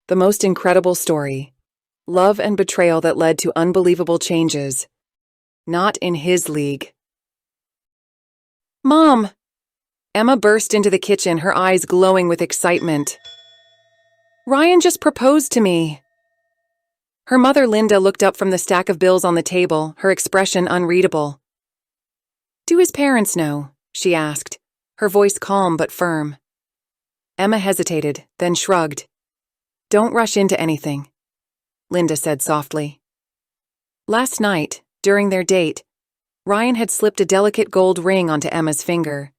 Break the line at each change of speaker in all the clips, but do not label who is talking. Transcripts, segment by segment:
The most incredible story. Love and betrayal that led to unbelievable changes. Not in his league. Mom! Emma burst into the kitchen, her eyes glowing with excitement. Ryan just proposed to me. Her mother Linda looked up from the stack of bills on the table, her expression unreadable. Do his parents know? She asked, her voice calm but firm. Emma hesitated, then shrugged. Don't rush into anything, Linda said softly. Last night, during their date, Ryan had slipped a delicate gold ring onto Emma's finger.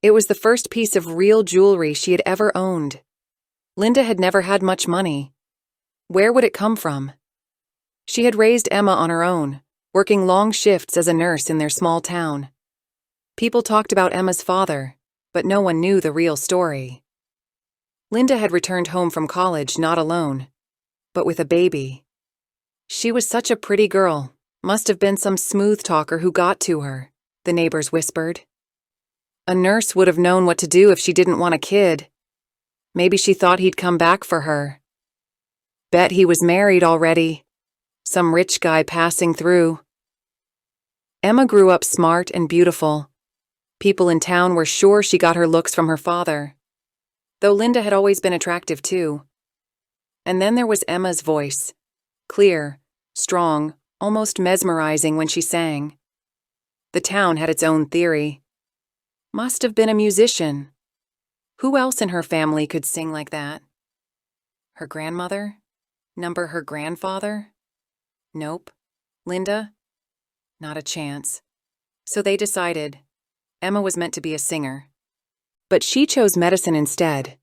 It was the first piece of real jewelry she had ever owned. Linda had never had much money. Where would it come from? She had raised Emma on her own, working long shifts as a nurse in their small town. People talked about Emma's father, but no one knew the real story. Linda had returned home from college not alone, but with a baby. She was such a pretty girl, must have been some smooth talker who got to her, the neighbors whispered. A nurse would have known what to do if she didn't want a kid. Maybe she thought he'd come back for her. Bet he was married already. Some rich guy passing through. Emma grew up smart and beautiful. People in town were sure she got her looks from her father, though Linda had always been attractive too. And then there was Emma's voice, clear, strong, almost mesmerizing when she sang. The town had its own theory. Must have been a musician. Who else in her family could sing like that? Her grandmother? Number her grandfather? Nope. Linda? Not a chance. So they decided Emma was meant to be a singer. But she chose medicine instead.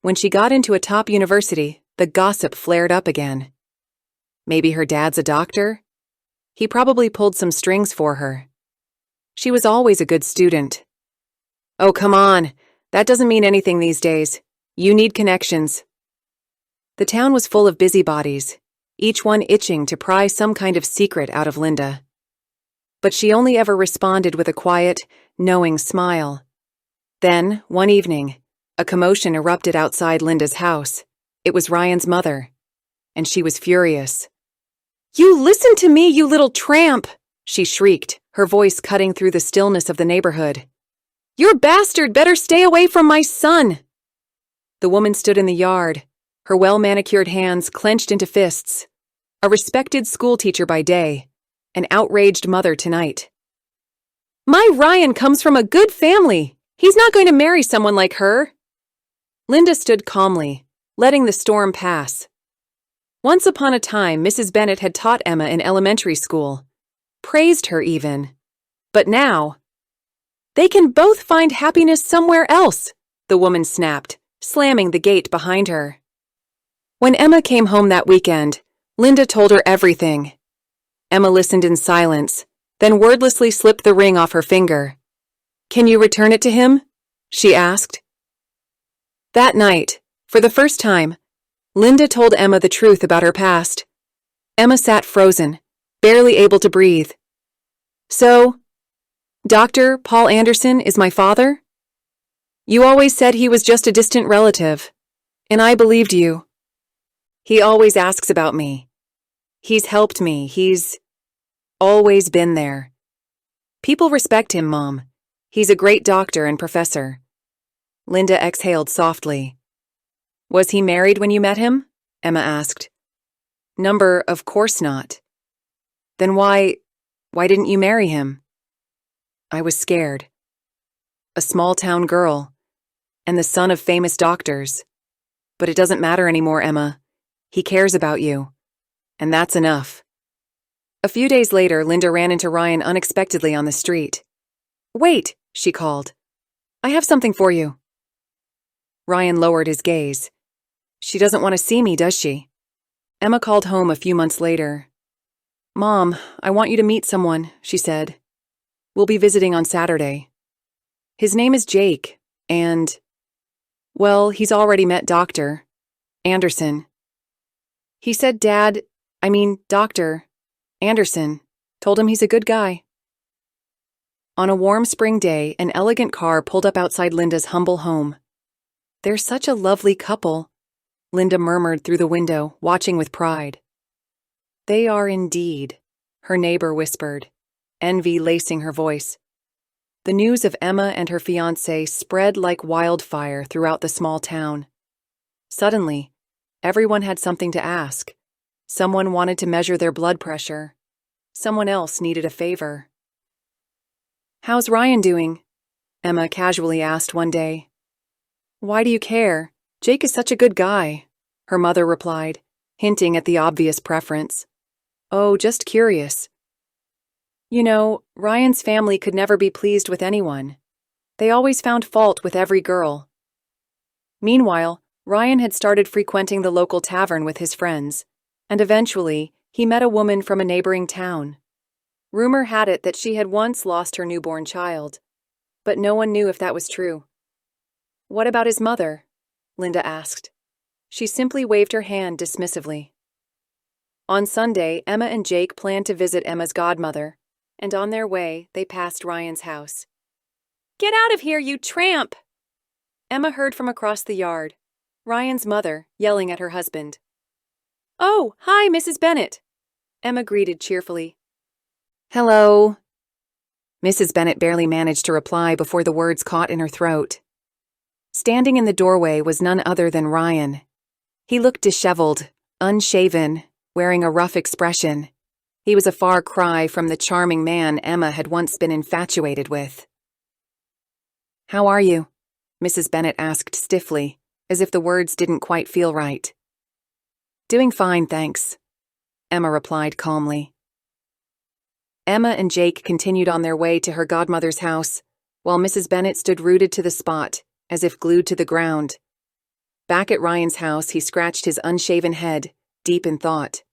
When she got into a top university, the gossip flared up again. Maybe her dad's a doctor? He probably pulled some strings for her. She was always a good student. Oh, come on. That doesn't mean anything these days. You need connections. The town was full of busybodies, each one itching to pry some kind of secret out of Linda. But she only ever responded with a quiet, knowing smile. Then, one evening, a commotion erupted outside Linda's house. It was Ryan's mother, and she was furious. You listen to me, you little tramp, she shrieked, her voice cutting through the stillness of the neighborhood. Your bastard better stay away from my son. The woman stood in the yard, her well-manicured hands clenched into fists. A respected schoolteacher by day, an outraged mother tonight. My Ryan comes from a good family. He's not going to marry someone like her. Linda stood calmly, letting the storm pass. Once upon a time, Mrs. Bennet had taught Emma in elementary school, praised her even. But now, they can both find happiness somewhere else, the woman snapped, slamming the gate behind her. When Emma came home that weekend, Linda told her everything. Emma listened in silence, then wordlessly slipped the ring off her finger. Can you return it to him? She asked. That night, for the first time, Linda told Emma the truth about her past. Emma sat frozen, barely able to breathe. So, Dr. Paul Anderson is my father? You always said he was just a distant relative, and I believed you. He always asks about me. He's helped me. He's always been there. People respect him, Mom. He's a great doctor and professor. Linda exhaled softly. Was he married when you met him? Emma asked. Of course not. Then why didn't you marry him? I was scared. A small-town girl, and the son of famous doctors. But it doesn't matter anymore, Emma. He cares about you. And that's enough. A few days later, Linda ran into Ryan unexpectedly on the street. Wait, she called. I have something for you. Ryan lowered his gaze. She doesn't want to see me, does she? Emma called home a few months later. Mom, I want you to meet someone, she said. We'll be visiting on Saturday. His name is Jake, and, well, he's already met Dr. Anderson. He said Dr. Anderson told him he's a good guy. On a warm spring day, an elegant car pulled up outside Linda's humble home. They're such a lovely couple, Linda murmured through the window, watching with pride. They are indeed, her neighbor whispered, envy lacing her voice. The news of Emma and her fiancé spread like wildfire throughout the small town. Suddenly, everyone had something to ask. Someone wanted to measure their blood pressure. Someone else needed a favor. "How's Ryan doing?" Emma casually asked one day. "Why do you care? Jake is such a good guy," her mother replied, hinting at the obvious preference. "Oh, just curious. You know, Ryan's family could never be pleased with anyone. They always found fault with every girl." Meanwhile, Ryan had started frequenting the local tavern with his friends, and eventually, he met a woman from a neighboring town. Rumor had it that she had once lost her newborn child, but no one knew if that was true. "What about his mother?" Linda asked. She simply waved her hand dismissively. On Sunday, Emma and Jake planned to visit Emma's godmother, and on their way, they passed Ryan's house. "Get out of here, you tramp!" Emma heard from across the yard, Ryan's mother yelling at her husband. "Oh, hi, Mrs. Bennet," Emma greeted cheerfully. "Hello." Mrs. Bennet barely managed to reply before the words caught in her throat. Standing in the doorway was none other than Ryan. He looked disheveled, unshaven, wearing a rough expression. He was a far cry from the charming man Emma had once been infatuated with. "How are you?" Mrs. Bennet asked stiffly, as if the words didn't quite feel right. "Doing fine, thanks," Emma replied calmly. Emma and Jake continued on their way to her godmother's house, while Mrs. Bennet stood rooted to the spot, as if glued to the ground. Back at Ryan's house, he scratched his unshaven head, deep in thought.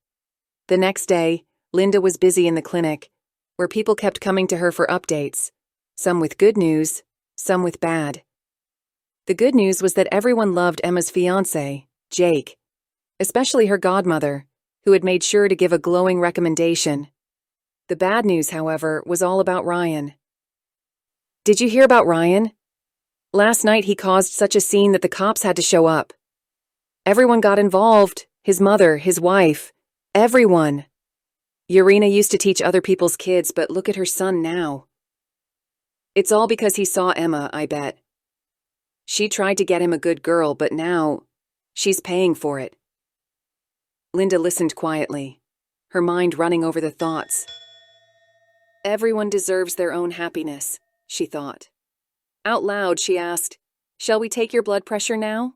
The next day, Linda was busy in the clinic, where people kept coming to her for updates, some with good news, some with bad. The good news was that everyone loved Emma's fiancé, Jake, especially her godmother, who had made sure to give a glowing recommendation. The bad news, however, was all about Ryan. "Did you hear about Ryan? Last night he caused such a scene that the cops had to show up. Everyone got involved, his mother, his wife, everyone. Urena used to teach other people's kids, but look at her son now. It's all because he saw Emma, I bet. She tried to get him a good girl, but now she's paying for it." Linda listened quietly, her mind running over the thoughts. Everyone deserves their own happiness, she thought. Out loud, she asked, "Shall we take your blood pressure now?"